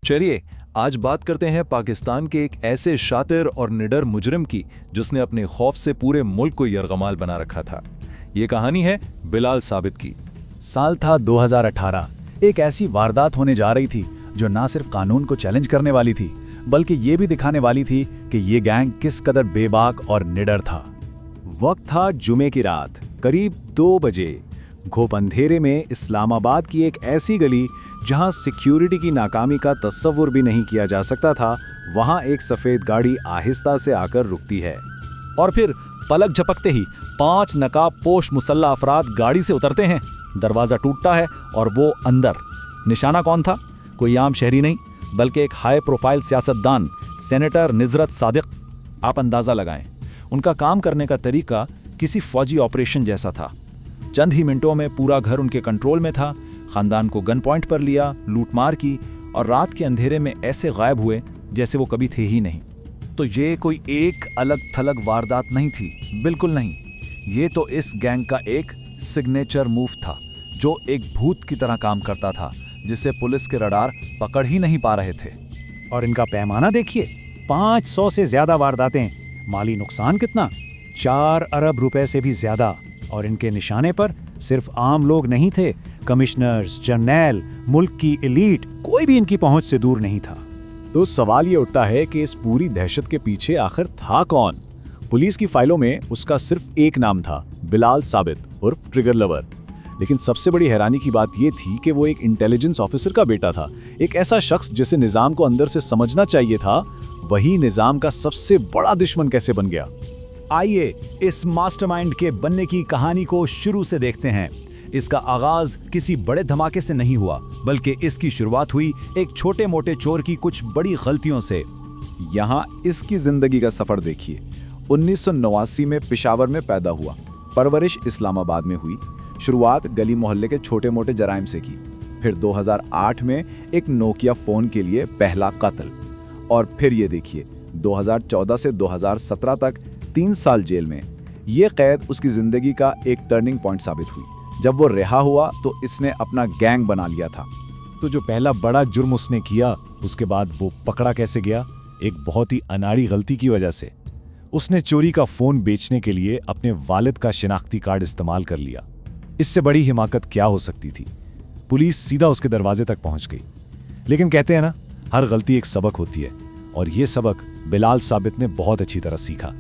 चलिए आज बात करते हैं पाकिस्तान के एक ऐसे शातिर और निडर मुजरिम की जिसने अपने खौफ से पूरे मुल्क को यरगमाल बना रखा था। ये कहानी है बिलाल साबित की। साल था 2018। एक ऐसी वारदात होने जा रही थी जो ना सिर्फ कानून को चैलेंज करने वाली थी बल्कि ये भी दिखाने वाली थी कि ये गैंग किस कदर बेबाक और निडर था। वक्त था जुमे की रात, करीब 2 बजे। घोप अंधेरे में इस्लामाबाद की एक ऐसी गली जहां सिक्योरिटी की नाकामी का तस्वुर भी नहीं किया जा सकता था, वहां एक सफेद गाड़ी आहिस्ता से आकर रुकती है और फिर पलक झपकते ही 5 नकाबपोश मुसल्ला अफराद गाड़ी से उतरते हैं। दरवाजा टूटता है और वो अंदर। निशाना कौन था? कोई आम शहरी नहीं बल्कि एक हाई प्रोफाइल सियासतदान, सेनेटर निजरत सादिक। आप अंदाजा लगाएं, उनका काम करने का तरीका किसी फौजी ऑपरेशन जैसा था। चंद ही मिनटों में पूरा घर उनके कंट्रोल में था। खानदान को गन पॉइंट पर लिया, लूटमार की और रात के अंधेरे में ऐसे गायब हुए जैसे वो कभी थे ही नहीं। तो ये कोई एक अलग थलग वारदात नहीं थी, बिल्कुल नहीं। ये तो इस गैंग का एक सिग्नेचर मूव था जो एक भूत की तरह काम करता था, जिसे पुलिस के रडार पकड़ ही नहीं पा रहे थे। और इनका पैमाना देखिए, 500 से ज्यादा वारदातें। माली नुकसान कितना? 4 अरब रुपए से भी ज्यादा। और इनके निशाने पर सिर्फ आम लोग नहीं थे, कमिश्नर्स, जर्नैल, मुल्क की एलीट, कोई भी इनकी पहुंच से दूर नहीं था। तो सवाल ये उठता है कि इस पूरी दहशत के पीछे आखिर था कौन? पुलिस की फाइलों में उसका सिर्फ एक नाम था, बिलाल साबित उर्फ ट्रिगर लवर। लेकिन सबसे बड़ी हैरानी की बात यह थी कि वो एक इंटेलिजेंस ऑफिसर का बेटा था, एक ऐसा शख्स जिसे निजाम को अंदर से समझना चाहिए था। वही निजाम का सबसे बड़ा दुश्मन कैसे बन गया? आइए इस मास्टरमाइंड के बनने की कहानी को शुरू से देखते हैं। इसका आगाज किसी बड़े धमाके से नहीं हुआ, बल्कि इसकी शुरुआत हुई एक छोटे मोटे चोर की कुछ बड़ी गलतियों से। यहाँ इसकी जिंदगी का सफर देखिए। 1989 में पेशावर में पैदा हुआ, परवरिश इस्लामाबाद में हुई। शुरुआत गली मोहल्ले के छोटे मोटे जराइम से की। फिर 2008 में एक नोकिया फोन के लिए पहला कत्ल। और फिर ये देखिए, 2014 से 2017 तक 3 साल जेल में। ये कैद उसकी जिंदगी का एक टर्निंग पॉइंट साबित हुई। जब वो रिहा हुआ तो इसने अपना गैंग बना लिया था। तो जो पहला बड़ा जुर्म उसने किया, उसके बाद वो पकड़ा कैसे गया? एक बहुत ही अनाड़ी गलती की वजह से। उसने चोरी का फोन बेचने के लिए अपने वालिद का शिनाख्ती कार्ड इस्तेमाल कर लिया। इससे बड़ी हिमाकत क्या हो सकती थी? पुलिस सीधा उसके दरवाजे तक पहुंच गई। लेकिन कहते हैं ना, हर गलती एक सबक होती है, और ये सबक बिलाल साबित ने बहुत अच्छी तरह सीखा।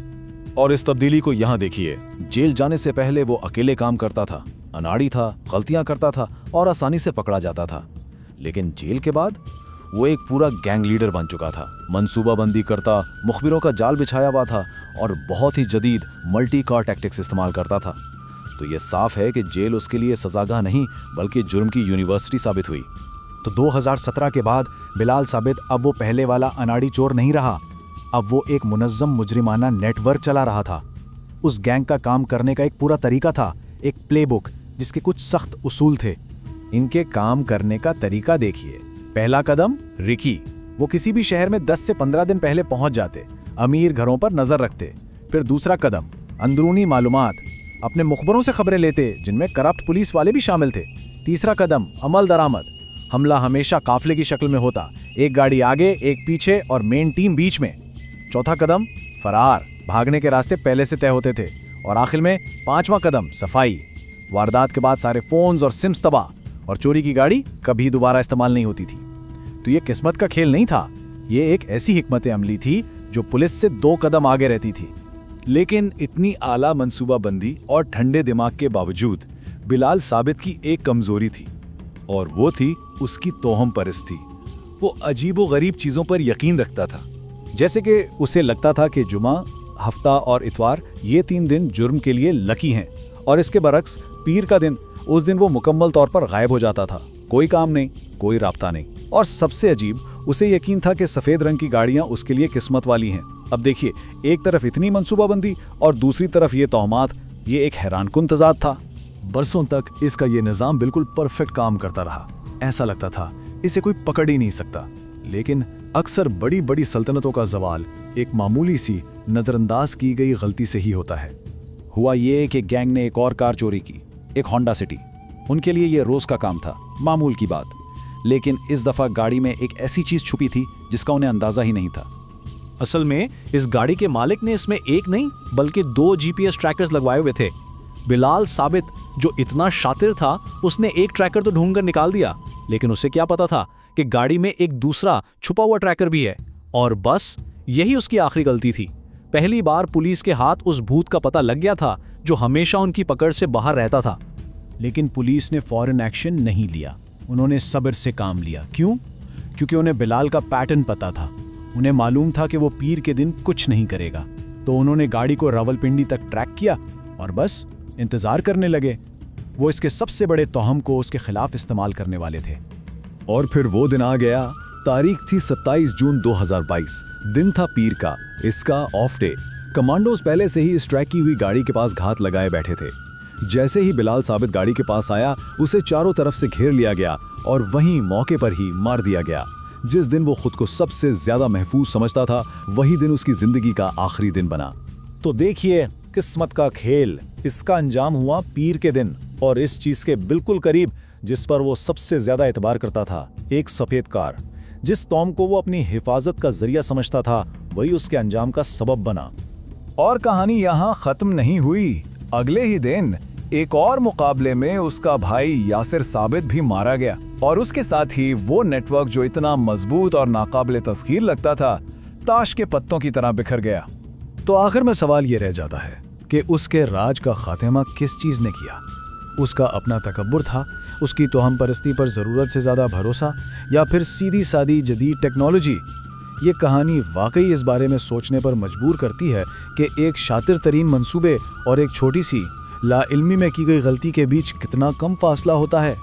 और इस तब्दीली को यहाँ देखिए। जेल जाने से पहले वो अकेले काम करता था, अनाड़ी था, गलतियां करता था और आसानी से पकड़ा जाता था। लेकिन जेल के बाद वो एक पूरा गैंग लीडर बन चुका था। मंसूबाबंदी करता, मुखबिरों का जाल बिछाया हुआ था और बहुत ही जदीद मल्टी कार टैक्टिक्स इस्तेमाल करता था। तो ये साफ है कि जेल उसके लिए सजागाह नहीं बल्कि जुर्म की यूनिवर्सिटी साबित हुई। तो 2017 के बाद बिलाल साबित अब वो पहले वाला अनाड़ी चोर नहीं रहा। अब वो एक मुनज़्ज़म मुजरिमाना नेटवर्क चला रहा था। उस गैंग का काम करने का एक पूरा तरीका था, एक प्लेबुक जिसके कुछ सख्त उसूल थे। इनके काम करने का तरीका देखिए। पहला कदम, रिकी। वो किसी भी शहर में 10 से 15 दिन पहले पहुंच जाते, अमीर घरों पर नजर रखते। फिर दूसरा कदम, अंदरूनी मालूमात। अपने मुखबरों से खबरें लेते जिनमें करप्ट पुलिस वाले भी शामिल थे। तीसरा कदम, अमल दरामद। हमला हमेशा काफिले की शक्ल में होता, एक गाड़ी आगे, एक पीछे और मेन टीम बीच में। चौथा कदम, फरार। भागने के रास्ते पहले से तय होते थे। और आखिर में 5वां कदम, सफाई। वारदात के बाद सारे फोन्स और सिम्स तबाह और चोरी की गाड़ी कभी दोबारा इस्तेमाल नहीं होती थी। तो ये किस्मत का खेल नहीं था, ये एक ऐसी हिकमत अमली थी जो पुलिस से 2 कदम आगे रहती थी। लेकिन इतनी आला मंसूबाबंदी और ठंडे दिमाग के बावजूद बिलाल साबित की एक कमजोरी थी, और वो थी उसकी तोहम परस्ती। वो अजीबो-गरीब चीजों पर यकीन रखता था। जैसे कि उसे लगता था कि जुमा, हफ्ता और इतवार ये 3 दिन जुर्म के लिए लकी हैं, और इसके बरक्स पीर का दिन, उस दिन वो मुकम्मल तौर पर गायब हो जाता था। कोई काम नहीं, कोई राब्ता नहीं। और सबसे अजीब, उसे यकीन था कि सफेद रंग की गाड़ियां उसके लिए किस्मत वाली हैं। अब देखिए, एक तरफ इतनी मंसूबाबंदी और दूसरी तरफ ये तोहमात। ये एक हैरानकुन तजाद था। बरसों तक इसका ये निज़ाम बिल्कुल परफेक्ट काम करता रहा। ऐसा लगता था इसे कोई पकड़ ही नहीं सकता। लेकिन अक्सर बड़ी बड़ी सल्तनतों का जवाल एक मामूली सी नजरअंदाज की गई गलती से ही होता है। हुआ ये कि गैंग ने एक और कार चोरी की, एक होंडा सिटी। उनके लिए ये रोज का काम था, मामूल की बात। लेकिन इस दफा गाड़ी में एक ऐसी चीज छुपी थी जिसका उन्हें अंदाजा ही नहीं था। असल में इस गाड़ी के मालिक ने इसमें एक नहीं बल्कि 2 जीपीएस ट्रैकर्स लगवाए हुए थे। बिलाल साबित जो इतना शातिर था उसने एक ट्रैकर तो ढूंढकर निकाल दिया, लेकिन उसे क्या पता था कि गाड़ी में एक दूसरा छुपा हुआ ट्रैकर भी है। और बस यही उसकी आखिरी गलती थी। पहली बार पुलिस के हाथ उस भूत का पता लग गया था जो हमेशा उनकी पकड़ से बाहर रहता था। लेकिन पुलिस ने फौरन एक्शन नहीं लिया। उन्होंने सब्र से काम लिया। क्यों? क्योंकि उन्हें बिलाल का पैटर्न पता था। उन्हें मालूम था कि वो पीर के दिन कुछ नहीं करेगा। तो उन्होंने गाड़ी को रावलपिंडी तक ट्रैक किया और बस इंतजार करने लगे। वो इसके सबसे बड़े तोहम को उसके खिलाफ इस्तेमाल करने वाले थे। और फिर वो दिन आ गया। तारीख थी 27 जून 2022। दिन था पीर का, इसका ऑफ डे। कमांडोज पहले से ही इस ट्रैक की हुई गाड़ी के पास घात लगाए बैठे थे। जैसे ही बिलाल साबित गाड़ी के पास आया, उसे चारों तरफ से घेर लिया गया और वहीं मौके पर ही मार दिया गया। जिस दिन वो खुद को सबसे ज्यादा महफूज समझता था, वही दिन उसकी जिंदगी का आखिरी दिन बना। तो देखिए किस्मत का खेल। इसका अंजाम हुआ पीर के दिन और इस चीज के बिल्कुल करीब जिस पर वो सबसे ज्यादा एतबार करता था, एक सफेद कार। जिस तौम को वो अपनी हिफाजत का जरिया समझता था, वही उसके अंजाम का सबब बना। और कहानी यहाँ खत्म नहीं हुई। अगले ही दिन एक और मुकाबले में उसका भाई यासिर साबित भी मारा गया और उसके साथ ही वो नेटवर्क जो इतना मजबूत और नाकाबिले तस्खीर लगता था, ताश के पत्तों की तरह बिखर गया। तो आखिर में सवाल ये रह जाता है कि उसके राज का खात्मा किस चीज ने किया? उसका अपना तकब्बुर था, उसकी तोहम परस्ती पर जरूरत से ज्यादा भरोसा, या फिर सीधी सादी जदीद टेक्नोलॉजी? ये कहानी वाकई इस बारे में सोचने पर मजबूर करती है कि एक शातिर तरीन मंसूबे और एक छोटी सी लाइल्मी में की गई गलती के बीच कितना कम फासला होता है।